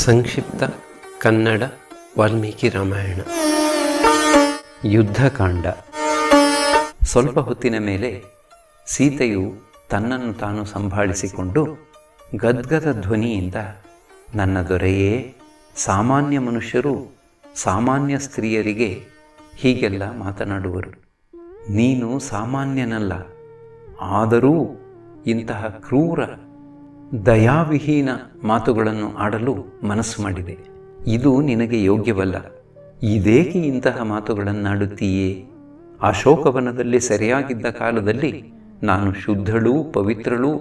ಸಂಕ್ಷಿಪ್ತ ಕನ್ನಡ ವಾಲ್ಮೀಕಿ ರಾಮಾಯಣ ಯುದ್ಧಕಾಂಡ. ಸ್ವಲ್ಪ ಹೊತ್ತಿನ ಮೇಲೆ ಸೀತೆಯು ತನ್ನನ್ನು ತಾನು ಸಂಭಾಳಿಸಿಕೊಂಡು ಗದ್ಗದ ಧ್ವನಿಯಿಂದ, ನನ್ನ ದೊರೆಯೇ, ಸಾಮಾನ್ಯ ಮನುಷ್ಯರು ಸಾಮಾನ್ಯ ಸ್ತ್ರೀಯರಿಗೆ ಹೀಗೆಲ್ಲ ಮಾತನಾಡುವರು. ನೀನು ಸಾಮಾನ್ಯನಲ್ಲ, ಆದರೂ ಇಂತಹ ಕ್ರೂರ ದಯಾವಿಹೀನ ಮಾತುಗಳನ್ನು ಆಡಲು ಮನಸ್ಸು ಮಾಡಿದೆ. ಇದು ನಿನಗೆ ಯೋಗ್ಯವಲ್ಲ. ಇದೇಕೆ ಇಂತಹ ಮಾತುಗಳನ್ನಾಡುತ್ತೀಯೇ? ಅಶೋಕವನದಲ್ಲಿ ಸರಿಯಾಗಿದ್ದ ಕಾಲದಲ್ಲಿ ನಾನು ಶುದ್ಧಳೂ ಪವಿತ್ರಳೂ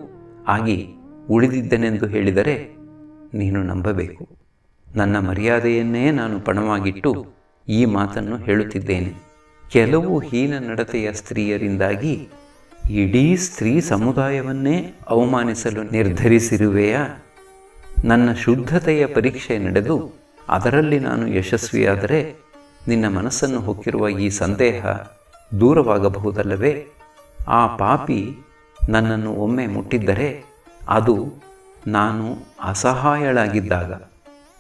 ಆಗಿ ಉಳಿದಿದ್ದೆನೆಂದು ಹೇಳಿದರೆ ನೀನು ನಂಬಬೇಕು. ನನ್ನ ಮರ್ಯಾದೆಯನ್ನೇ ನಾನು ಪಣವಾಗಿಟ್ಟು ಈ ಮಾತನ್ನು ಹೇಳುತ್ತಿದ್ದೇನೆ. ಕೆಲವು ಹೀನ ನಡತೆಯ ಸ್ತ್ರೀಯರಿಂದಾಗಿ ಇಡೀ ಸ್ತ್ರೀ ಸಮುದಾಯವನ್ನೇ ಅವಮಾನಿಸಲು ನಿರ್ಧರಿಸಿರುವೆಯಾ? ನನ್ನ ಶುದ್ಧತೆಯ ಪರೀಕ್ಷೆ ನಡೆದು ಅದರಲ್ಲಿ ನಾನು ಯಶಸ್ವಿಯಾದರೆ ನಿನ್ನ ಮನಸ್ಸನ್ನು ಹೊಕ್ಕಿರುವ ಈ ಸಂದೇಹ ದೂರವಾಗಬಹುದಲ್ಲವೇ? ಆ ಪಾಪಿ ನನ್ನನ್ನು ಒಮ್ಮೆ ಮುಟ್ಟಿದ್ದರೆ ಅದು ನಾನು ಅಸಹಾಯಳಾಗಿದ್ದಾಗ.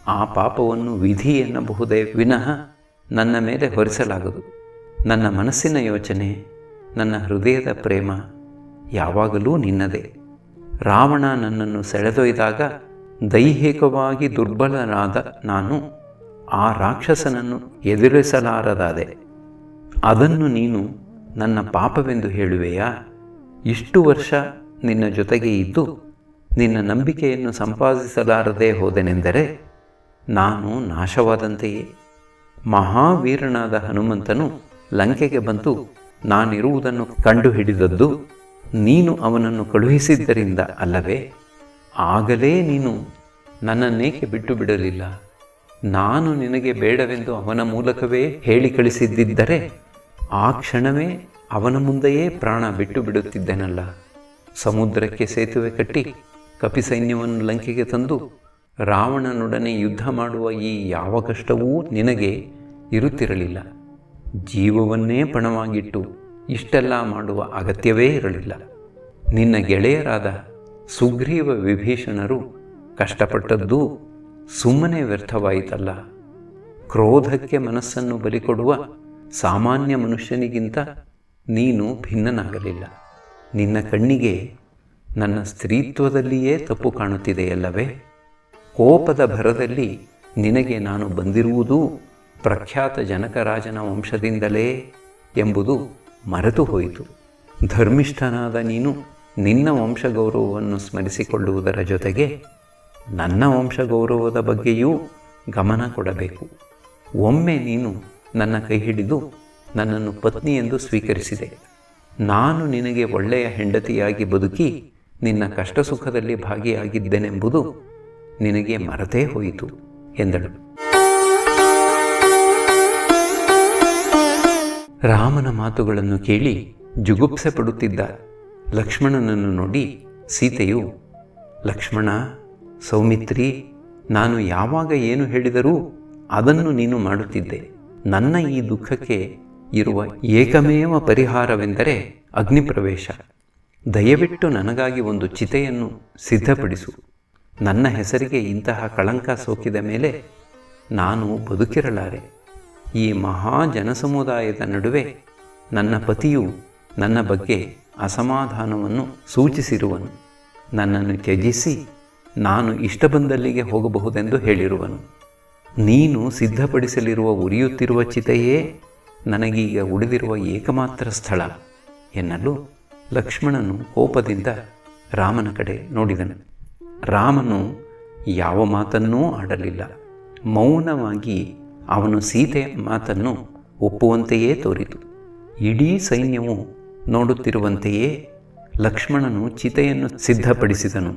ಆ ಪಾಪವನ್ನು ವಿಧಿ ಎನ್ನಬಹುದೇ ವಿನಃ ನನ್ನ ಮೇಲೆ ಹೊರಿಸಲಾಗದು. ನನ್ನ ಮನಸ್ಸಿನ ಯೋಚನೆ, ನನ್ನ ಹೃದಯದ ಪ್ರೇಮ ಯಾವಾಗಲೂ ನಿನ್ನದೇ. ರಾವಣ ನನ್ನನ್ನು ಸೆಳೆದೊಯ್ದಾಗ ದೈಹಿಕವಾಗಿ ದುರ್ಬಲನಾದ ನಾನು ಆ ರಾಕ್ಷಸನನ್ನು ಎದುರಿಸಲಾರದಾದೆ. ಅದನ್ನು ನೀನು ನನ್ನ ಪಾಪವೆಂದು ಹೇಳುವೆಯಾ? ಇಷ್ಟು ವರ್ಷ ನಿನ್ನ ಜೊತೆಗೆ ಇದ್ದು ನಿನ್ನ ನಂಬಿಕೆಯನ್ನು ಸಂಪಾದಿಸಲಾರದೆ ಹೋದೆನೆಂದರೆ ನಾನು ನಾಶವಾದಂತೆಯೇ. ಮಹಾವೀರನಾದ ಹನುಮಂತನು ಲಂಕೆಗೆ ಬಂದು ನಾನಿರುವುದನ್ನು ಕಂಡುಹಿಡಿದದ್ದು ನೀನು ಅವನನ್ನು ಕಳುಹಿಸಿದ್ದರಿಂದ ಅಲ್ಲವೇ? ಆಗಲೇ ನೀನು ನನ್ನನ್ನೇಕೆ ಬಿಟ್ಟು ಬಿಡಲಿಲ್ಲ? ನಾನು ನಿನಗೆ ಬೇಡವೆಂದು ಅವನ ಮೂಲಕವೇ ಹೇಳಿ ಕಳಿಸಿದ್ದರೆ ಆ ಕ್ಷಣವೇ ಅವನ ಮುಂದೆಯೇ ಪ್ರಾಣ ಬಿಟ್ಟು ಬಿಡುತ್ತಿದ್ದೆನಲ್ಲ. ಸಮುದ್ರಕ್ಕೆ ಸೇತುವೆ ಕಟ್ಟಿ ಕಪಿ ಸೈನ್ಯವನ್ನು ಲಂಕೆಗೆ ತಂದು ರಾವಣನೊಡನೆ ಯುದ್ಧ ಮಾಡುವ ಈ ಯಾವ ಕಷ್ಟವೂ ನಿನಗೆ ಇರುತ್ತಿರಲಿಲ್ಲ. ಜೀವವನ್ನೇ ಪಣವಾಗಿಟ್ಟು ಇಷ್ಟೆಲ್ಲ ಮಾಡುವ ಅಗತ್ಯವೇ ಇರಲಿಲ್ಲ. ನಿನ್ನ ಗೆಳೆಯರಾದ ಸುಗ್ರೀವ ವಿಭೀಷಣರು ಕಷ್ಟಪಟ್ಟದ್ದೂ ಸುಮ್ಮನೆ ವ್ಯರ್ಥವಾಯಿತಲ್ಲ. ಕ್ರೋಧಕ್ಕೆ ಮನಸ್ಸನ್ನು ಬಲಿಕೊಡುವ ಸಾಮಾನ್ಯ ಮನುಷ್ಯನಿಗಿಂತ ನೀನು ಭಿನ್ನನಾಗಲಿಲ್ಲ. ನಿನ್ನ ಕಣ್ಣಿಗೆ ನನ್ನ ಸ್ತ್ರೀತ್ವದಲ್ಲಿಯೇ ತಪ್ಪು ಕಾಣುತ್ತಿದೆಯಲ್ಲವೇ? ಕೋಪದ ಭರದಲ್ಲಿ ನಿನಗೆ ನಾನು ಬಂದಿರುವುದೂ ಪ್ರಖ್ಯಾತ ಜನಕರಾಜನ ವಂಶದಿಂದಲೇ ಎಂಬುದು ಮರೆತು ಹೋಯಿತು. ಧರ್ಮಿಷ್ಠನಾದ ನೀನು ನಿನ್ನ ವಂಶಗೌರವವನ್ನು ಸ್ಮರಿಸಿಕೊಳ್ಳುವುದರ ಜೊತೆಗೆ ನನ್ನ ವಂಶಗೌರವದ ಬಗ್ಗೆಯೂ ಗಮನ ಕೊಡಬೇಕು. ಒಮ್ಮೆ ನೀನು ನನ್ನ ಕೈ ಹಿಡಿದು ನನ್ನನ್ನು ಪತ್ನಿ ಎಂದು ಸ್ವೀಕರಿಸಿದೆ. ನಾನು ನಿನಗೆ ಒಳ್ಳೆಯ ಹೆಂಡತಿಯಾಗಿ ಬದುಕಿ ನಿನ್ನ ಕಷ್ಟ ಸುಖದಲ್ಲಿ ಭಾಗಿಯಾಗಿದ್ದೆನೆಂಬುದು ನಿನಗೆ ಮರೆತೇ ಹೋಯಿತು ಎಂದಳು. ರಾಮನ ಮಾತುಗಳನ್ನು ಕೇಳಿ ಜುಗುಪ್ಸೆ ಪಡುತ್ತಿದ್ದ ಲಕ್ಷ್ಮಣನನ್ನು ನೋಡಿ ಸೀತೆಯು, ಲಕ್ಷ್ಮಣ, ಸೌಮಿತ್ರಿ, ನಾನು ಯಾವಾಗ ಏನು ಹೇಳಿದರೂ ಅದನ್ನು ನೀನು ಮಾಡುತ್ತಿದ್ದೆ. ನನ್ನ ಈ ದುಃಖಕ್ಕೆ ಇರುವ ಏಕಮೇವ ಪರಿಹಾರವೆಂದರೆ ಅಗ್ನಿಪ್ರವೇಶ. ದಯವಿಟ್ಟು ನನಗಾಗಿ ಒಂದು ಚಿತೆಯನ್ನು ಸಿದ್ಧಪಡಿಸು. ನನ್ನ ಹೆಸರಿಗೆ ಇಂತಹ ಕಳಂಕ ಸೋಕಿದ ಮೇಲೆ ನಾನು ಬದುಕಿರಲಾರೆ. ಈ ಮಹಾ ಜನಸಮುದಾಯದ ನಡುವೆ ನನ್ನ ಪತಿಯು ನನ್ನ ಬಗ್ಗೆ ಅಸಮಾಧಾನವನ್ನು ಸೂಚಿಸಿರುವನು. ನನ್ನನ್ನು ತ್ಯಜಿಸಿ ನಾನು ಇಷ್ಟ ಬಂದಲ್ಲಿಗೆ ಹೋಗಬಹುದೆಂದು ಹೇಳಿರುವನು. ನೀನು ಸಿದ್ಧಪಡಿಸಲಿರುವ ಉರಿಯುತ್ತಿರುವ ಚಿತೆಯೇ ನನಗೀಗ ಉಳಿದಿರುವ ಏಕಮಾತ್ರ ಸ್ಥಳ ಎನ್ನಲು ಲಕ್ಷ್ಮಣನು ಕೋಪದಿಂದ ರಾಮನ ಕಡೆ ನೋಡಿದನು. ರಾಮನು ಯಾವ ಮಾತನ್ನೂ ಆಡಲಿಲ್ಲ. ಮೌನವಾಗಿ ಅವನು ಸೀತೆಯ ಮಾತನ್ನು ಒಪ್ಪುವಂತೆಯೇ ತೋರಿತು. ಇಡೀ ಸೈನ್ಯವು ನೋಡುತ್ತಿರುವಂತೆಯೇ ಲಕ್ಷ್ಮಣನು ಚಿತೆಯನ್ನು ಸಿದ್ಧಪಡಿಸಿದನು.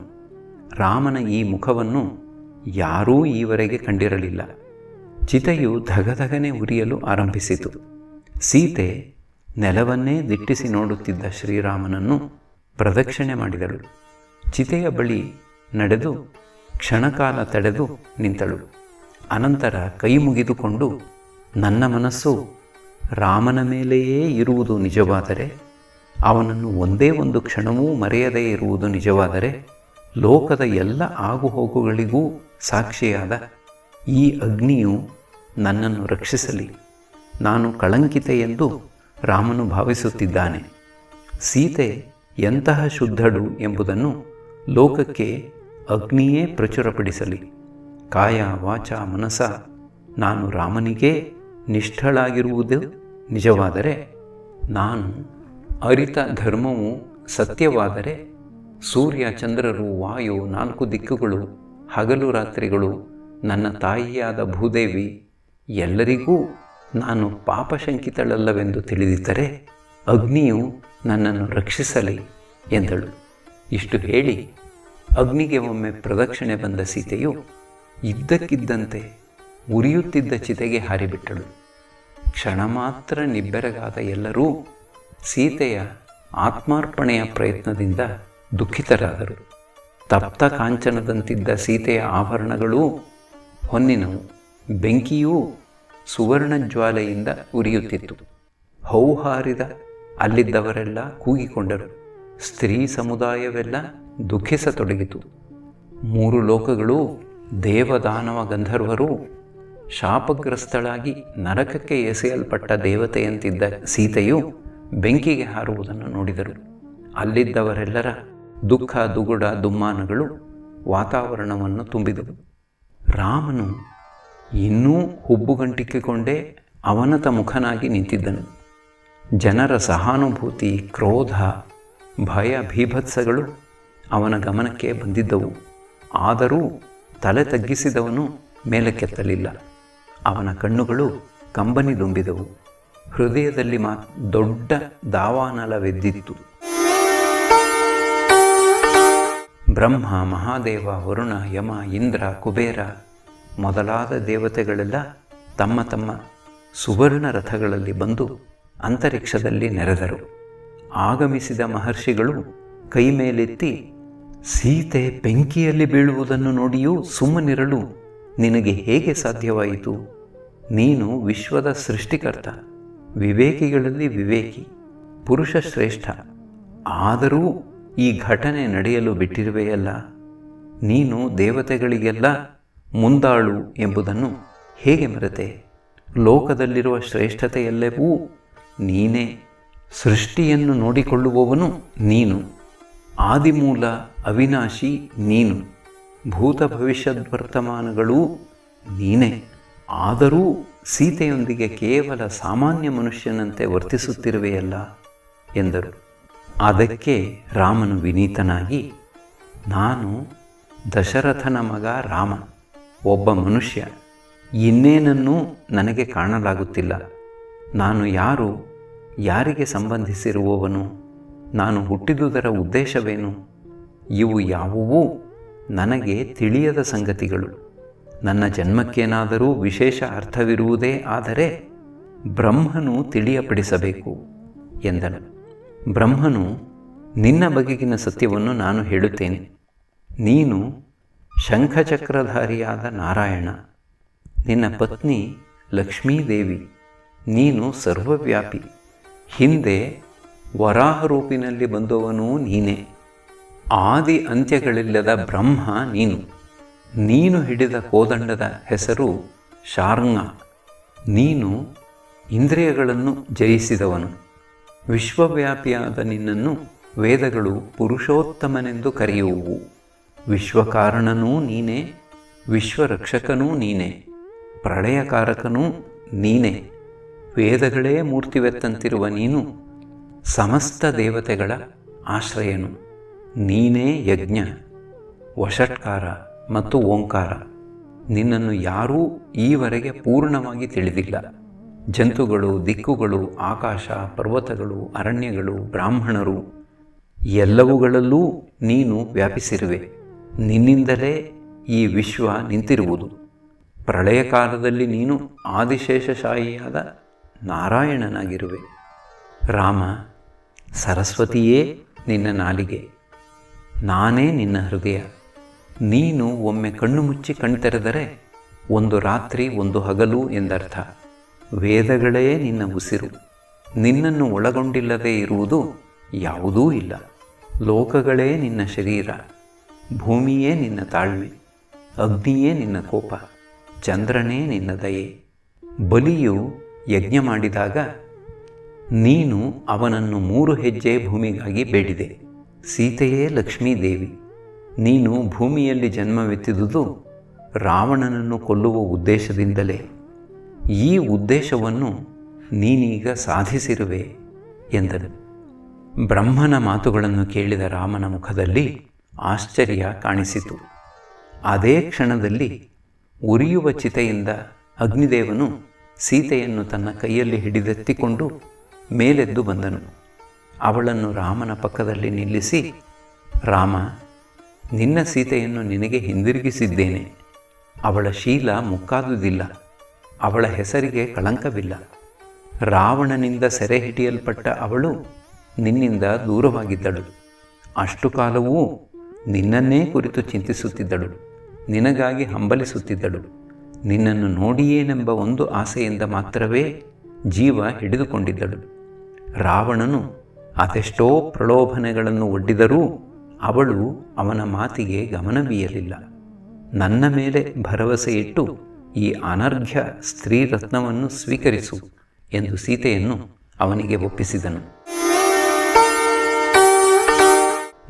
ರಾಮನ ಈ ಮುಖವನ್ನು ಯಾರೂ ಈವರೆಗೆ ಕಂಡಿರಲಿಲ್ಲ. ಚಿತೆಯು ಧಗಧಗನೆ ಉರಿಯಲು ಆರಂಭಿಸಿತು. ಸೀತೆ ನೆಲವನ್ನೇ ದಿಟ್ಟಿಸಿ ನೋಡುತ್ತಿದ್ದ ಶ್ರೀರಾಮನನ್ನು ಪ್ರದಕ್ಷಿಣೆ ಮಾಡಿದಳು. ಚಿತೆಯ ಬಳಿ ನಡೆದು ಕ್ಷಣಕಾಲ ತಡೆದು ನಿಂತಳು. ಅನಂತರ ಕೈ ಮುಗಿದುಕೊಂಡು, ನನ್ನ ಮನಸ್ಸು ರಾಮನ ಮೇಲೆಯೇ ಇರುವುದು ನಿಜವಾದರೆ, ಅವನನ್ನು ಒಂದೇ ಒಂದು ಕ್ಷಣವೂ ಮರೆಯದೇ ಇರುವುದು ನಿಜವಾದರೆ, ಲೋಕದ ಎಲ್ಲ ಆಗುಹೋಗುಗಳಿಗೂ ಸಾಕ್ಷಿಯಾದ ಈ ಅಗ್ನಿಯು ನನ್ನನ್ನು ರಕ್ಷಿಸಲಿ. ನಾನು ಕಳಂಕಿತೆ ಎಂದು ರಾಮನು ಭಾವಿಸುತ್ತಿದ್ದಾನೆ. ಸೀತೆ ಎಂತಹ ಶುದ್ಧಳು ಎಂಬುದನ್ನು ಲೋಕಕ್ಕೆ ಅಗ್ನಿಯೇ ಪ್ರಚುರಪಡಿಸಲಿ. ಕಾಯ ವಾಚ ಮನಸ ನಾನು ರಾಮನಿಗೇ ನಿಷ್ಠಳಾಗಿರುವುದು ನಿಜವಾದರೆ, ನಾನು ಅರಿತ ಧರ್ಮವು ಸತ್ಯವಾದರೆ, ಸೂರ್ಯ ಚಂದ್ರರು ವಾಯು 4 ದಿಕ್ಕುಗಳು ಹಗಲು ರಾತ್ರಿಗಳು ನನ್ನ ತಾಯಿಯಾದ ಭೂದೇವಿ ಎಲ್ಲರಿಗೂ ನಾನು ಪಾಪಶಂಕಿತಳಲ್ಲವೆಂದು ತಿಳಿದಿದ್ದರೆ ಅಗ್ನಿಯು ನನ್ನನ್ನು ರಕ್ಷಿಸಲಿ ಎಂದಳು. ಇಷ್ಟು ಹೇಳಿ ಅಗ್ನಿಗೆ ಒಮ್ಮೆ ಪ್ರದಕ್ಷಿಣೆ ಬಂದ ಸೀತೆಯು ಇದ್ದಕ್ಕಿದ್ದಂತೆ ಉರಿಯುತ್ತಿದ್ದ ಚಿತೆಗೆ ಹಾರಿಬಿಟ್ಟಳು. ಕ್ಷಣ ಮಾತ್ರ ನಿಬ್ಬೆರಗಾದ ಎಲ್ಲರೂ ಸೀತೆಯ ಆತ್ಮಾರ್ಪಣೆಯ ಪ್ರಯತ್ನದಿಂದ ದುಃಖಿತರಾದರು. ತಪ್ತ ಕಾಂಚನದಂತಿದ್ದ ಸೀತೆಯ ಆಭರಣಗಳೂ ಹೊನ್ನಿನವು. ಬೆಂಕಿಯೂ ಸುವರ್ಣ ಜ್ವಾಲೆಯಿಂದ ಉರಿಯುತ್ತಿತ್ತು. ಹೌಹಾರಿದ ಅಲ್ಲಿದ್ದವರೆಲ್ಲ ಕೂಗಿಕೊಂಡರು. ಸ್ತ್ರೀ ಸಮುದಾಯವೆಲ್ಲ ದುಃಖಿಸತೊಡಗಿತು. 3 ಲೋಕಗಳು, ದೇವದಾನವ ಗಂಧರ್ವರು ಶಾಪಗ್ರಸ್ತಳಾಗಿ ನರಕಕ್ಕೆ ಎಸೆಯಲ್ಪಟ್ಟ ದೇವತೆಯಂತಿದ್ದ ಸೀತೆಯು ಬೆಂಕಿಗೆ ಹಾರುವುದನ್ನು ನೋಡಿದರು. ಅಲ್ಲಿದ್ದವರೆಲ್ಲರ ದುಃಖ ದುಗುಡ ದುಮ್ಮಾನಗಳು ವಾತಾವರಣವನ್ನು ತುಂಬಿದವು. ರಾಮನು ಇನ್ನೂ ಹುಬ್ಬುಗಂಟಿಕ್ಕಿಕೊಂಡೇ ಅವನತ ಮುಖನಾಗಿ ನಿಂತಿದ್ದನು. ಜನರ ಸಹಾನುಭೂತಿ, ಕ್ರೋಧ, ಭಯ, ಭೀಭತ್ಸಗಳು ಅವನ ಗಮನಕ್ಕೆ ಬಂದಿದ್ದವು. ಆದರೂ ತಲೆ ತಗ್ಗಿಸಿದವನು ಮೇಲಕ್ಕೆತ್ತಲಿಲ್ಲ. ಅವನ ಕಣ್ಣುಗಳು ಕಂಬನಿದುಂಬಿದವು. ಹೃದಯದಲ್ಲಿ ದೊಡ್ಡ ದಾವಾನಲವೆದ್ದಿತ್ತು. ಬ್ರಹ್ಮ, ಮಹಾದೇವ, ವರುಣ, ಯಮ, ಇಂದ್ರ, ಕುಬೇರ ಮೊದಲಾದ ದೇವತೆಗಳೆಲ್ಲ ತಮ್ಮ ತಮ್ಮ ಸುವರ್ಣ ರಥಗಳಲ್ಲಿ ಬಂದು ಅಂತರಿಕ್ಷದಲ್ಲಿ ನೆರೆದರು. ಆಗಮಿಸಿದ ಮಹರ್ಷಿಗಳು ಕೈ ಮೇಲೆತ್ತಿ, ಸೀತೆ ಬೆಂಕಿಯಲ್ಲಿ ಬೀಳುವುದನ್ನು ನೋಡಿಯೂ ಸುಮ್ಮನಿರಲು ನಿನಗೆ ಹೇಗೆ ಸಾಧ್ಯವಾಯಿತು? ನೀನು ವಿಶ್ವದ ಸೃಷ್ಟಿಕರ್ತ, ವಿವೇಕಿಗಳಲ್ಲಿ ವಿವೇಕಿ, ಪುರುಷ ಶ್ರೇಷ್ಠ. ಆದರೂ ಈ ಘಟನೆ ನಡೆಯಲು ಬಿಟ್ಟಿರುವೆಯಲ್ಲ. ನೀನು ದೇವತೆಗಳಿಗೆಲ್ಲ ಮುಂದಾಳು ಎಂಬುದನ್ನು ಹೇಗೆ ಮರೆತೆ? ಲೋಕದಲ್ಲಿರುವ ಶ್ರೇಷ್ಠತೆಯೆಲ್ಲವೂ ನೀನೇ. ಸೃಷ್ಟಿಯನ್ನು ನೋಡಿಕೊಳ್ಳುವವನು ನೀನು. ಆದಿಮೂಲ ಅವಿನಾಶಿ ನೀನು. ಭೂತ ಭವಿಷ್ಯದ್ವರ್ತಮಾನಗಳೂ ನೀನೇ. ಆದರೂ ಸೀತೆಯೊಂದಿಗೆ ಕೇವಲ ಸಾಮಾನ್ಯ ಮನುಷ್ಯನಂತೆ ವರ್ತಿಸುತ್ತಿರುವೆಯಲ್ಲ ಎಂದರು. ಅದಕ್ಕೆ ರಾಮನು ವಿನೀತನಾಗಿ, ನಾನು ದಶರಥನ ಮಗ ರಾಮ, ಒಬ್ಬ ಮನುಷ್ಯ. ಇನ್ನೇನನ್ನೂ ನನಗೆ ಕಾಣಲಾಗುತ್ತಿಲ್ಲ. ನಾನು ಯಾರು? ಯಾರಿಗೆ ಸಂಬಂಧಿಸಿರುವವನು? ನಾನು ಹುಟ್ಟಿದುದರ ಉದ್ದೇಶವೇನು? ಇವು ಯಾವುವೂ ನನಗೆ ತಿಳಿಯದ ಸಂಗತಿಗಳು. ನನ್ನ ಜನ್ಮಕ್ಕೇನಾದರೂ ವಿಶೇಷ ಅರ್ಥವಿರುವುದೇ ಆದರೆ ಬ್ರಹ್ಮನು ತಿಳಿಯಪಡಿಸಬೇಕು ಎಂದನು. ಬ್ರಹ್ಮನು, ನಿನ್ನ ಬಗೆಗಿನ ಸತ್ಯವನ್ನು ನಾನು ಹೇಳುತ್ತೇನೆ. ನೀನು ಶಂಖಚಕ್ರಧಾರಿಯಾದ ನಾರಾಯಣ. ನಿನ್ನ ಪತ್ನಿ ಲಕ್ಷ್ಮೀದೇವಿ. ನೀನು ಸರ್ವವ್ಯಾಪಿ. ಹಿಂದೆ ವರಾಹರೂಪಿನಲ್ಲಿ ಬಂದವನೂ ನೀನೇ. ಆದಿ ಅಂತ್ಯಗಳಿಲ್ಲದ ಬ್ರಹ್ಮ ನೀನು. ನೀನು ಹಿಡಿದ ಕೋದಂಡದ ಹೆಸರು ಶಾರ್ಂಗ. ನೀನು ಇಂದ್ರಿಯಗಳನ್ನು ಜಯಿಸಿದವನು. ವಿಶ್ವವ್ಯಾಪಿಯಾದ ನಿನ್ನನ್ನು ವೇದಗಳು ಪುರುಷೋತ್ತಮನೆಂದು ಕರೆಯುವು. ವಿಶ್ವಕಾರಣನೂ ನೀನೇ, ವಿಶ್ವರಕ್ಷಕನೂ ನೀನೇ, ಪ್ರಳಯಕಾರಕನೂ ನೀನೇ. ವೇದಗಳೇ ಮೂರ್ತಿವೆತ್ತಂತಿರುವ ನೀನು ಸಮಸ್ತ ದೇವತೆಗಳ ಆಶ್ರಯನು. ನೀನೇ ಯಜ್ಞ, ವಷಟ್ಕಾರ ಮತ್ತು ಓಂಕಾರ. ನಿನ್ನನ್ನು ಯಾರೂ ಈವರೆಗೆ ಪೂರ್ಣವಾಗಿ ತಿಳಿದಿಲ್ಲ. ಜಂತುಗಳು, ದಿಕ್ಕುಗಳು, ಆಕಾಶ, ಪರ್ವತಗಳು, ಅರಣ್ಯಗಳು, ಬ್ರಾಹ್ಮಣರು ಎಲ್ಲವುಗಳಲ್ಲೂ ನೀನು ವ್ಯಾಪಿಸಿರುವೆ. ನಿನ್ನಿಂದಲೇ ಈ ವಿಶ್ವ ನಿಂತಿರುವುದು. ಪ್ರಳಯ ಕಾಲದಲ್ಲಿ ನೀನು ಆದಿಶೇಷಶಾಹಿಯಾದ ನಾರಾಯಣನಾಗಿರುವೆ. ರಾಮ, ಸರಸ್ವತಿಯೇ ನಿನ್ನ ನಾಲಿಗೆ, ನಾನೇ ನಿನ್ನ ಹೃದಯ. ನೀನು ಒಮ್ಮೆ ಕಣ್ಣು ಮುಚ್ಚಿ ಕಣ್ತೆರೆದರೆ ಒಂದು ರಾತ್ರಿ ಒಂದು ಹಗಲು ಎಂದರ್ಥ. ವೇದಗಳೇ ನಿನ್ನ ಉಸಿರು. ನಿನ್ನನ್ನು ಒಳಗೊಂಡಿಲ್ಲದೆ ಇರುವುದು ಯಾವುದೂ ಇಲ್ಲ. ಲೋಕಗಳೇ ನಿನ್ನ ಶರೀರ. ಭೂಮಿಯೇ ನಿನ್ನ ತಾಳ್ಮೆ. ಅಗ್ನಿಯೇ ನಿನ್ನ ಕೋಪ. ಚಂದ್ರನೇ ನಿನ್ನ ದಯೆ. ಬಲಿಯು ಯಜ್ಞ ಮಾಡಿದಾಗ ನೀನು ಅವನನ್ನು 3 ಹೆಜ್ಜೆ ಭೂಮಿಗಾಗಿ ಬೇಡಿದೆ. ಸೀತೆಯೇ ಲಕ್ಷ್ಮೀದೇವಿ. ನೀನು ಭೂಮಿಯಲ್ಲಿ ಜನ್ಮವೆತ್ತಿದುದು ರಾವಣನನ್ನು ಕೊಲ್ಲುವ ಉದ್ದೇಶದಿಂದಲೇ. ಈ ಉದ್ದೇಶವನ್ನು ನೀನೀಗ ಸಾಧಿಸಿರುವೆ ಎಂದನು. ಬ್ರಹ್ಮನ ಮಾತುಗಳನ್ನು ಕೇಳಿದ ರಾಮನ ಮುಖದಲ್ಲಿ ಆಶ್ಚರ್ಯ ಕಾಣಿಸಿತು. ಅದೇ ಕ್ಷಣದಲ್ಲಿ ಉರಿಯುವ ಚಿತೆಯಿಂದ ಅಗ್ನಿದೇವನು ಸೀತೆಯನ್ನು ತನ್ನ ಕೈಯಲ್ಲಿ ಹಿಡಿದೆತ್ತಿಕೊಂಡು ಮೇಲೆದ್ದು ಬಂದನು. ಅವಳನ್ನು ರಾಮನ ಪಕ್ಕದಲ್ಲಿ ನಿಲ್ಲಿಸಿ, ರಾಮ, ನಿನ್ನ ಸೀತೆಯನ್ನು ನಿನಗೆ ಹಿಂದಿರುಗಿಸಿದ್ದೇನೆ. ಅವಳ ಶೀಲ ಮುಕ್ಕಾದುದಿಲ್ಲ, ಅವಳ ಹೆಸರಿಗೆ ಕಳಂಕವಿಲ್ಲ. ರಾವಣನಿಂದ ಸೆರೆ ಹಿಡಿಯಲ್ಪಟ್ಟ ಅವಳು ನಿನ್ನಿಂದ ದೂರವಾಗಿದ್ದಳು. ಅಷ್ಟು ಕಾಲವೂ ನಿನ್ನನ್ನೇ ಕುರಿತು ಚಿಂತಿಸುತ್ತಿದ್ದಳು, ನಿನಗಾಗಿ ಹಂಬಲಿಸುತ್ತಿದ್ದಳು. ನಿನ್ನನ್ನು ನೋಡಿಯೇನೆಂಬ ಒಂದು ಆಸೆಯಿಂದ ಮಾತ್ರವೇ ಜೀವ ಹಿಡಿದುಕೊಂಡಿದ್ದಳು. ರಾವಣನು ಅದೆಷ್ಟೋ ಪ್ರಲೋಭನೆಗಳನ್ನು ಒಡ್ಡಿದರೂ ಅವಳು ಅವನ ಮಾತಿಗೆ ಗಮನವೀಯಲಿಲ್ಲ. ನನ್ನ ಮೇಲೆ ಭರವಸೆಯಿಟ್ಟು ಈ ಅನರ್ಘ್ಯ ಸ್ತ್ರೀರತ್ನವನ್ನು ಸ್ವೀಕರಿಸು ಎಂದು ಸೀತೆಯನ್ನು ಅವನಿಗೆ ಒಪ್ಪಿಸಿದನು.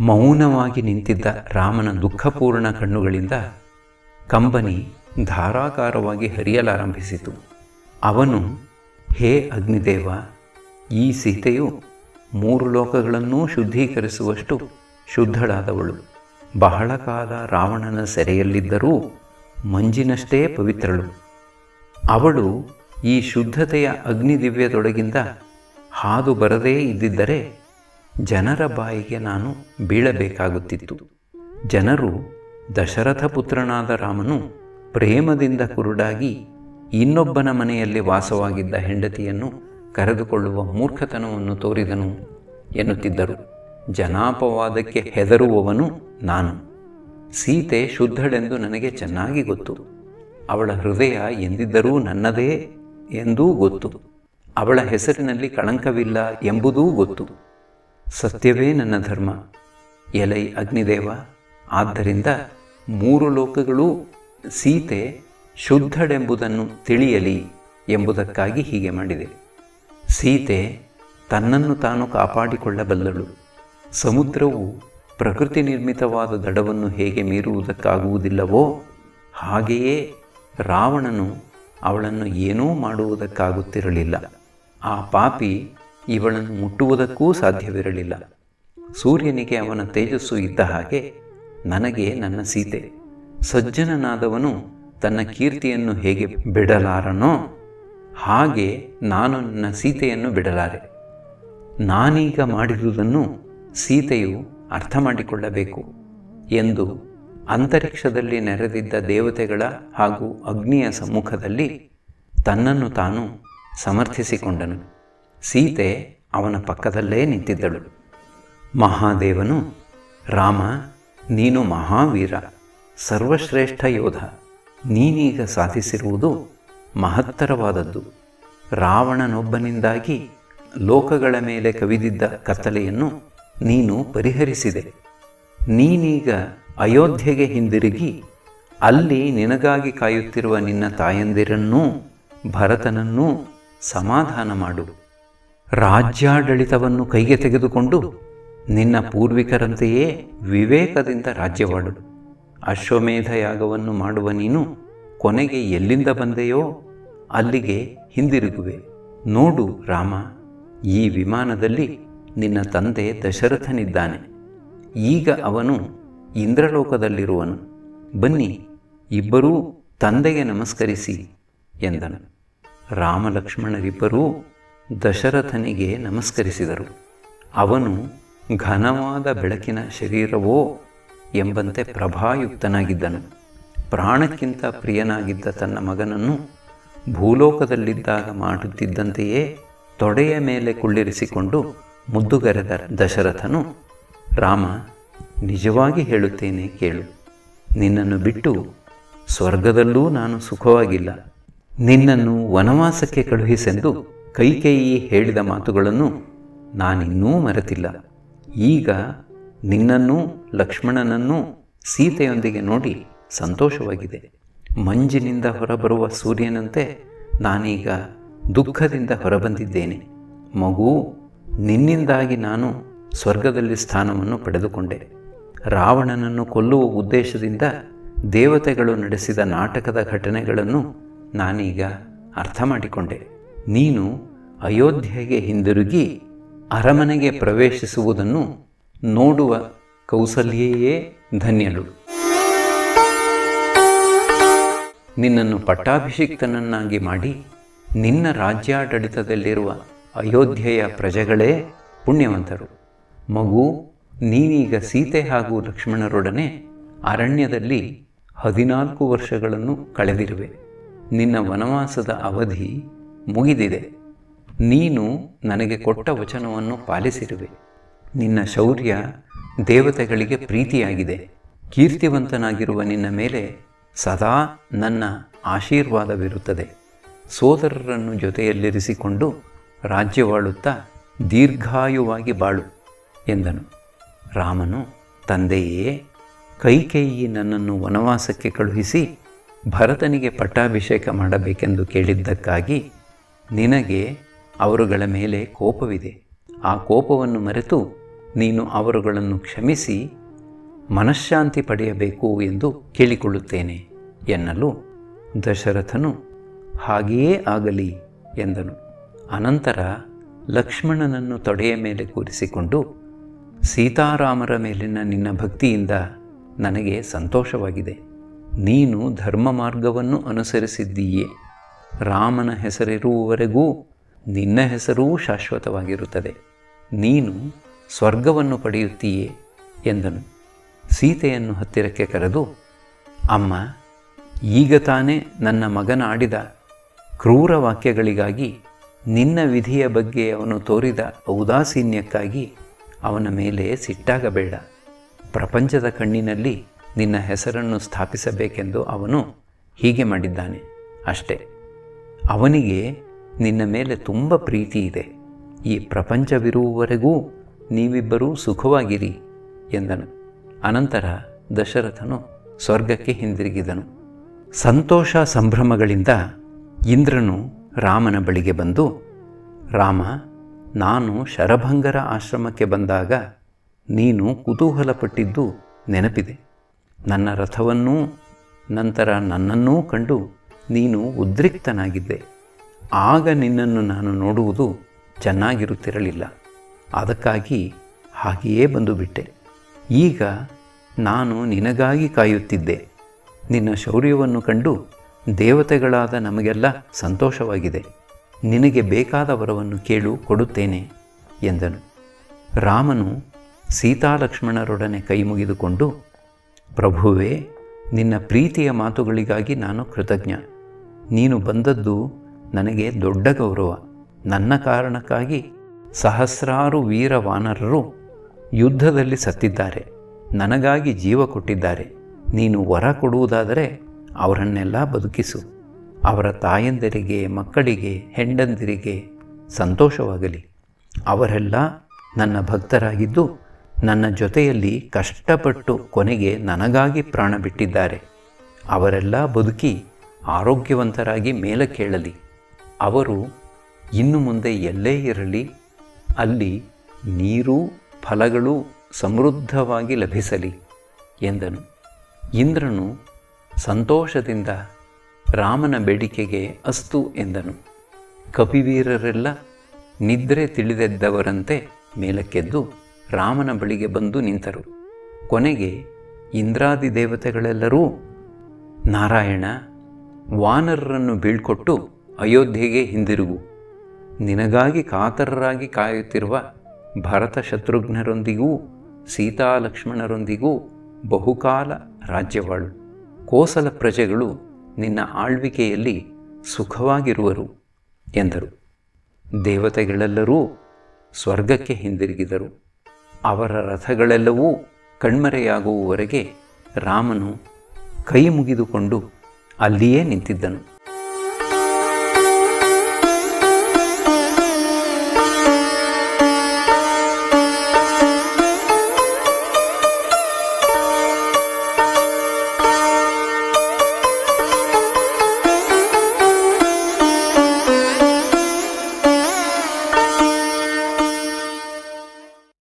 ಮೌನವಾಗಿ ನಿಂತಿದ್ದ ರಾಮನ ದುಃಖಪೂರ್ಣ ಕಣ್ಣುಗಳಿಂದ ಕಂಬನಿ ಧಾರಾಕಾರವಾಗಿ ಹರಿಯಲಾರಂಭಿಸಿತು. ಅವನು, ಹೇ ಅಗ್ನಿದೇವ, ಈ ಸೀತೆಯು 3 ಲೋಕಗಳನ್ನೂ ಶುದ್ಧೀಕರಿಸುವಷ್ಟು ಶುದ್ಧಳಾದವಳು. ಬಹಳ ಕಾಲ ರಾವಣನ ಸೆರೆಯಲ್ಲಿದ್ದರೂ ಮಂಜಿನಷ್ಟೇ ಪವಿತ್ರಳು. ಅವಳು ಈ ಶುದ್ಧತೆಯ ಅಗ್ನಿದಿವ್ಯದೊಳಗಿಂದ ಹಾದು ಬರದೇ ಇದ್ದಿದ್ದರೆ ಜನರ ಬಾಯಿಗೆ ನಾನು ಬೀಳಬೇಕಾಗುತ್ತಿತ್ತು. ಜನರು ದಶರಥ ಪುತ್ರನಾದ ರಾಮನು ಪ್ರೇಮದಿಂದ ಕುರುಡಾಗಿ ಇನ್ನೊಬ್ಬನ ಮನೆಯಲ್ಲಿ ವಾಸವಾಗಿದ್ದ ಹೆಂಡತಿಯನ್ನು ಕರೆದುಕೊಳ್ಳುವ ಮೂರ್ಖತನವನ್ನು ತೋರಿದನು ಎನ್ನುತ್ತಿದ್ದರು. ಜನಾಪವಾದಕ್ಕೆ ಹೆದರುವವನು ನಾನು. ಸೀತೆ ಶುದ್ಧಳೆಂದು ನನಗೆ ಚೆನ್ನಾಗಿ ಗೊತ್ತು. ಅವಳ ಹೃದಯ ಎಂದಿದ್ದರೂ ನನ್ನದೇ ಎಂದೂ ಗೊತ್ತು. ಅವಳ ಹೆಸರಿನಲ್ಲಿ ಕಳಂಕವಿಲ್ಲ ಎಂಬುದೂ ಗೊತ್ತು. ಸತ್ಯವೇ ನನ್ನ ಧರ್ಮ. ಎಲೈ ಅಗ್ನಿದೇವ, ಆದ್ದರಿಂದ 3 ಲೋಕಗಳೂ ಸೀತೆ ಶುದ್ಧಳೆಂಬುದನ್ನು ತಿಳಿಯಲಿ ಎಂಬುದಕ್ಕಾಗಿ ಹೀಗೆ ಮಾಡಿದೆ. ಸೀತೆ ತನ್ನನ್ನು ತಾನು ಕಾಪಾಡಿಕೊಳ್ಳಬಲ್ಲಳು. ಸಮುದ್ರವು ಪ್ರಕೃತಿ ನಿರ್ಮಿತವಾದ ದಡವನ್ನು ಹೇಗೆ ಮೀರುವುದಕ್ಕಾಗುವುದಿಲ್ಲವೋ ಹಾಗೆಯೇ ರಾವಣನು ಅವಳನ್ನು ಏನೂ ಮಾಡುವುದಕ್ಕಾಗುತ್ತಿರಲಿಲ್ಲ. ಆ ಪಾಪಿ ಇವಳನ್ನು ಮುಟ್ಟುವುದಕ್ಕೂ ಸಾಧ್ಯವಿರಲಿಲ್ಲ. ಸೂರ್ಯನಿಗೆ ಅವನ ತೇಜಸ್ಸು ಇದ್ದ ಹಾಗೆ ನನಗೆ ನನ್ನ ಸೀತೆ. ಸಜ್ಜನನಾದವನು ತನ್ನ ಕೀರ್ತಿಯನ್ನು ಹೇಗೆ ಬಿಡಲಾರನೋ ಹಾಗೆ ನಾನು ನನ್ನ ಸೀತೆಯನ್ನು ಬಿಡಲಾರೆ. ನಾನೀಗ ಮಾಡಿರುವುದನ್ನು ಸೀತೆಯು ಅರ್ಥ ಮಾಡಿಕೊಳ್ಳಬೇಕು ಎಂದು ಅಂತರಿಕ್ಷದಲ್ಲಿ ನೆರೆದಿದ್ದ ದೇವತೆಗಳ ಹಾಗೂ ಅಗ್ನಿಯ ಸಮ್ಮುಖದಲ್ಲಿ ತನ್ನನ್ನು ತಾನು ಸಮರ್ಥಿಸಿಕೊಂಡನು. ಸೀತೆ ಅವನ ಪಕ್ಕದಲ್ಲೇ ನಿಂತಿದ್ದಳು. ಮಹಾದೇವನು, ರಾಮ, ನೀನು ಮಹಾವೀರ, ಸರ್ವಶ್ರೇಷ್ಠ ಯೋಧ. ನೀನೀಗ ಸಾಧಿಸಿರುವುದು ಮಹತ್ತರವಾದದ್ದು. ರಾವಣನೊಬ್ಬನಿಂದಾಗಿ ಲೋಕಗಳ ಮೇಲೆ ಕವಿದಿದ್ದ ಕತ್ತಲೆಯನ್ನು ನೀನು ಪರಿಹರಿಸಿದೆ. ನೀನೀಗ ಅಯೋಧ್ಯೆಗೆ ಹಿಂದಿರುಗಿ ಅಲ್ಲಿ ನಿನಗಾಗಿ ಕಾಯುತ್ತಿರುವ ನಿನ್ನ ತಾಯಂದಿರನ್ನೂ ಭರತನನ್ನೂ ಸಮಾಧಾನ ಮಾಡು. ರಾಜ್ಯಾಡಳಿತವನ್ನು ಕೈಗೆ ತೆಗೆದುಕೊಂಡು ನಿನ್ನ ಪೂರ್ವಿಕರಂತೆಯೇ ವಿವೇಕದಿಂದ ರಾಜ್ಯವಾಡು. ಅಶ್ವಮೇಧ ಯಾಗವನ್ನು ಮಾಡುವ ನೀನು ಕೊನೆಗೆ ಎಲ್ಲಿಂದ ಬಂದೆಯೋ ಅಲ್ಲಿಗೆ ಹಿಂದಿರುಗುವೆ. ನೋಡು ರಾಮ, ಈ ವಿಮಾನದಲ್ಲಿ ನಿನ್ನ ತಂದೆ ದಶರಥನಿದ್ದಾನೆ. ಈಗ ಅವನು ಇಂದ್ರಲೋಕದಲ್ಲಿರುವನು. ಬನ್ನಿ, ಇಬ್ಬರೂ ತಂದೆಗೆ ನಮಸ್ಕರಿಸಿ ಎಂದನು. ರಾಮಲಕ್ಷ್ಮಣರಿಬ್ಬರೂ ದಶರಥನಿಗೆ ನಮಸ್ಕರಿಸಿದರು. ಅವನು ಘನವಾದ ಬೆಳಕಿನ ಶರೀರವೋ ಎಂಬಂತೆ ಪ್ರಭಾಯುಕ್ತನಾಗಿದ್ದನು. ಪ್ರಾಣಕ್ಕಿಂತ ಪ್ರಿಯನಾಗಿದ್ದ ತನ್ನ ಮಗನನ್ನು ಭೂಲೋಕದಲ್ಲಿದ್ದಾಗ ಮಾಡುತ್ತಿದ್ದಂತೆಯೇ ತೊಡೆಯ ಮೇಲೆ ಕುಳ್ಳಿರಿಸಿಕೊಂಡು ಮುದ್ದುಗರೆದ ದಶರಥನು, ರಾಮ, ನಿಜವಾಗಿ ಹೇಳುತ್ತೇನೆ ಕೇಳು. ನಿನ್ನನ್ನು ಬಿಟ್ಟು ಸ್ವರ್ಗದಲ್ಲೂ ನಾನು ಸುಖವಾಗಿಲ್ಲ. ನಿನ್ನನ್ನು ವನವಾಸಕ್ಕೆ ಕಳುಹಿಸೆಂದು ಕೈಕೇಯಿ ಹೇಳಿದ ಮಾತುಗಳನ್ನು ನಾನಿನ್ನೂ ಮರೆತಿಲ್ಲ. ಈಗ ನಿನ್ನನ್ನೂ ಲಕ್ಷ್ಮಣನನ್ನೂ ಸೀತೆಯೊಂದಿಗೆ ನೋಡಿ ಸಂತೋಷವಾಗಿದೆ. ಮಂಜಿನಿಂದ ಹೊರಬರುವ ಸೂರ್ಯನಂತೆ ನಾನೀಗ ದುಃಖದಿಂದ ಹೊರಬಂದಿದ್ದೇನೆ. ಮಗು, ನಿನ್ನಿಂದಾಗಿ ನಾನು ಸ್ವರ್ಗದಲ್ಲಿ ಸ್ಥಾನವನ್ನು ಪಡೆದುಕೊಂಡೆ. ರಾವಣನನ್ನು ಕೊಲ್ಲುವ ಉದ್ದೇಶದಿಂದ ದೇವತೆಗಳು ನಡೆಸಿದ ನಾಟಕದ ಘಟನೆಗಳನ್ನು ನಾನೀಗ ಅರ್ಥ ಮಾಡಿಕೊಂಡೆ. ನೀನು ಅಯೋಧ್ಯೆಗೆ ಹಿಂದಿರುಗಿ ಅರಮನೆಗೆ ಪ್ರವೇಶಿಸುವುದನ್ನು ನೋಡುವ ಕೌಸಲ್ಯೆಯೇ ಧನ್ಯಳು. ನಿನ್ನನ್ನು ಪಟ್ಟಾಭಿಷಿಕ್ತನನ್ನಾಗಿ ಮಾಡಿ ನಿನ್ನ ರಾಜ್ಯಾಡಳಿತದಲ್ಲಿರುವ ಅಯೋಧ್ಯೆಯ ಪ್ರಜೆಗಳೇ ಪುಣ್ಯವಂತರು. ಮಗು, ನೀನೀಗ ಸೀತೆ ಹಾಗೂ ಲಕ್ಷ್ಮಣರೊಡನೆ ಅರಣ್ಯದಲ್ಲಿ 14 ವರ್ಷಗಳನ್ನು ಕಳೆದಿರುವೆ. ನಿನ್ನ ವನವಾಸದ ಅವಧಿ ಮುಗಿದಿದೆ. ನೀನು ನನಗೆ ಕೊಟ್ಟ ವಚನವನ್ನು ಪಾಲಿಸಿರುವೆ. ನಿನ್ನ ಶೌರ್ಯ ದೇವತೆಗಳಿಗೆ ಪ್ರೀತಿಯಾಗಿದೆ. ಕೀರ್ತಿವಂತನಾಗಿರುವ ನಿನ್ನ ಮೇಲೆ ಸದಾ ನನ್ನ ಆಶೀರ್ವಾದವಿರುತ್ತದೆ. ಸೋದರರನ್ನು ಜೊತೆಯಲ್ಲಿರಿಸಿಕೊಂಡು ರಾಜ್ಯವಾಳುತ್ತಾ ದೀರ್ಘಾಯುವಾಗಿ ಬಾಳು ಎಂದನು. ರಾಮನು, ತಂದೆಯೇ, ಕೈಕೇಯಿ ನನ್ನನ್ನು ವನವಾಸಕ್ಕೆ ಕಳುಹಿಸಿ ಭರತನಿಗೆ ಪಟ್ಟಾಭಿಷೇಕ ಮಾಡಬೇಕೆಂದು ಕೇಳಿದ್ದಕ್ಕಾಗಿ ನಿನಗೆ ಅವರುಗಳ ಮೇಲೆ ಕೋಪವಿದೆ. ಆ ಕೋಪವನ್ನು ಮರೆತು ನೀನು ಅವರುಗಳನ್ನು ಕ್ಷಮಿಸಿ ಮನಃಶಾಂತಿ ಪಡೆಯಬೇಕು ಎಂದು ಕೇಳಿಕೊಳ್ಳುತ್ತೇನೆ ಎನ್ನಲು ದಶರಥನು ಹಾಗೆಯೇ ಆಗಲಿ ಎಂದನು. ಅನಂತರ ಲಕ್ಷ್ಮಣನನ್ನು ತೊಡೆಯ ಮೇಲೆ ಕೂರಿಸಿಕೊಂಡು, ಸೀತಾರಾಮರ ಮೇಲಿನ ನಿನ್ನ ಭಕ್ತಿಯಿಂದ ನನಗೆ ಸಂತೋಷವಾಗಿದೆ. ನೀನು ಧರ್ಮ ಮಾರ್ಗವನ್ನು ಅನುಸರಿಸಿದ್ದೀಯೇ. ರಾಮನ ಹೆಸರಿರುವವರೆಗೂ ನಿನ್ನ ಹೆಸರೂ ಶಾಶ್ವತವಾಗಿರುತ್ತದೆ. ನೀನು ಸ್ವರ್ಗವನ್ನು ಪಡೆಯುತ್ತೀಯೇ ಎಂದನು. ಸೀತೆಯನ್ನು ಹತ್ತಿರಕ್ಕೆ ಕರೆದು, ಅಮ್ಮ, ಈಗ ತಾನೇ ನನ್ನ ಮಗನ ಆಡಿದ ಕ್ರೂರ ವಾಕ್ಯಗಳಿಗಾಗಿ, ನಿನ್ನ ವಿಧಿಯ ಬಗ್ಗೆ ಅವನು ತೋರಿದ ಔದಾಸೀನ್ಯಕ್ಕಾಗಿ ಅವನ ಮೇಲೆ ಸಿಟ್ಟಾಗಬೇಡ. ಪ್ರಪಂಚದ ಕಣ್ಣಿನಲ್ಲಿ ನಿನ್ನ ಹೆಸರನ್ನು ಸ್ಥಾಪಿಸಬೇಕೆಂದು ಅವನು ಹೀಗೆ ಮಾಡಿದ್ದಾನೆ ಅಷ್ಟೆ. ಅವನಿಗೆ ನಿನ್ನ ಮೇಲೆ ತುಂಬ ಪ್ರೀತಿ ಇದೆ. ಈ ಪ್ರಪಂಚವಿರುವವರೆಗೂ ನೀವಿಬ್ಬರೂ ಸುಖವಾಗಿರಿ ಎಂದನು. ಅನಂತರ ದಶರಥನು ಸ್ವರ್ಗಕ್ಕೆ ಹಿಂದಿರುಗಿದನು. ಸಂತೋಷ ಸಂಭ್ರಮಗಳಿಂದ ಇಂದ್ರನು ರಾಮನ ಬಳಿಗೆ ಬಂದು, ರಾಮ, ನಾನು ಶರಭಂಗರ ಆಶ್ರಮಕ್ಕೆ ಬಂದಾಗ ನೀನು ಕುತೂಹಲಪಟ್ಟಿದ್ದು ನೆನಪಿದೆ. ನನ್ನ ರಥವನ್ನೂ ನಂತರ ನನ್ನನ್ನೂ ಕಂಡು ನೀನು ಉದ್ರಿಕ್ತನಾಗಿದ್ದೆ. ಆಗ ನಿನ್ನನ್ನು ನಾನು ನೋಡುವುದು ಚೆನ್ನಾಗಿರುತ್ತಿರಲಿಲ್ಲ. ಅದಕ್ಕಾಗಿ ಹಾಗೆಯೇ ಬಂದು ಬಿಟ್ಟೆ. ಈಗ ನಾನು ನಿನಗಾಗಿ ಕಾಯುತ್ತಿದ್ದೆ. ನಿನ್ನ ಶೌರ್ಯವನ್ನು ಕಂಡು ದೇವತೆಗಳಾದ ನಮಗೆಲ್ಲ ಸಂತೋಷವಾಗಿದೆ. ನಿನಗೆ ಬೇಕಾದ ವರವನ್ನು ಕೇಳು, ಕೊಡುತ್ತೇನೆ ಎಂದನು. ರಾಮನು ಸೀತಾಲಕ್ಷ್ಮಣರೊಡನೆ ಕೈ ಮುಗಿದುಕೊಂಡು, ಪ್ರಭುವೇ, ನಿನ್ನ ಪ್ರೀತಿಯ ಮಾತುಗಳಿಗಾಗಿ ನಾನು ಕೃತಜ್ಞ. ನೀನು ಬಂದದ್ದು ನನಗೆ ದೊಡ್ಡ ಗೌರವ. ನನ್ನ ಕಾರಣಕ್ಕಾಗಿ ಸಹಸ್ರಾರು ವೀರ ವಾನರರು ಯುದ್ಧದಲ್ಲಿ ಸತ್ತಿದ್ದಾರೆ. ನನಗಾಗಿ ಜೀವ ಕೊಟ್ಟಿದ್ದಾರೆ. ನೀನು ವರ ಕೊಡುವುದಾದರೆ ಅವರನ್ನೆಲ್ಲ ಬದುಕಿಸು. ಅವರ ತಾಯಂದಿರಿಗೆ, ಮಕ್ಕಳಿಗೆ, ಹೆಂಡಂದಿರಿಗೆ ಸಂತೋಷವಾಗಲಿ. ಅವರೆಲ್ಲ ನನ್ನ ಭಕ್ತರಾಗಿದ್ದು ನನ್ನ ಜೊತೆಯಲ್ಲಿ ಕಷ್ಟಪಟ್ಟು ಕೊನೆಗೆ ನನಗಾಗಿ ಪ್ರಾಣ ಬಿಟ್ಟಿದ್ದಾರೆ. ಅವರೆಲ್ಲ ಬದುಕಿ ಆರೋಗ್ಯವಂತರಾಗಿ ಮೇಲಕ್ಕೇಳಲಿ. ಅವರು ಇನ್ನು ಮುಂದೆ ಎಲ್ಲೇ ಇರಲಿ, ಅಲ್ಲಿ ನೀರು ಫಲಗಳು ಸಮೃದ್ಧವಾಗಿ ಲಭಿಸಲಿ ಎಂದನು. ಇಂದ್ರನು ಸಂತೋಷದಿಂದ ರಾಮನ ಬೇಡಿಕೆಗೆ ಅಸ್ತು ಎಂದನು. ಕಪಿವೀರರೆಲ್ಲ ನಿದ್ರೆ ತಿಳಿದೆದ್ದವರಂತೆ ಮೇಲಕ್ಕೆದ್ದು ರಾಮನ ಬಳಿಗೆ ಬಂದು ನಿಂತರು. ಕೊನೆಗೆ ಇಂದ್ರಾದಿ ದೇವತೆಗಳೆಲ್ಲರೂ, ನಾರಾಯಣ, ವಾನರರನ್ನು ಬೀಳ್ಕೊಟ್ಟು ಅಯೋಧ್ಯೆಗೆ ಹಿಂದಿರುಗು. ನಿನಗಾಗಿ ಕಾತರರಾಗಿ ಕಾಯುತ್ತಿರುವ ಭರತ ಶತ್ರುಘ್ನರೊಂದಿಗೂ ಸೀತಾಲಕ್ಷ್ಮಣರೊಂದಿಗೂ ಬಹುಕಾಲ ರಾಜ್ಯವಾಳು. ಕೋಸಲ ಪ್ರಜೆಗಳು ನಿನ್ನ ಆಳ್ವಿಕೆಯಲ್ಲಿ ಸುಖವಾಗಿರುವರು ಎಂದರು. ದೇವತೆಗಳೆಲ್ಲರೂ ಸ್ವರ್ಗಕ್ಕೆ ಹಿಂದಿರುಗಿದರು. ಅವರ ರಥಗಳೆಲ್ಲವೂ ಕಣ್ಮರೆಯಾಗುವವರೆಗೆ ರಾಮನು ಕೈ ಮುಗಿದುಕೊಂಡು ಅಲ್ಲಿಯೇ ನಿಂತಿದ್ದನು.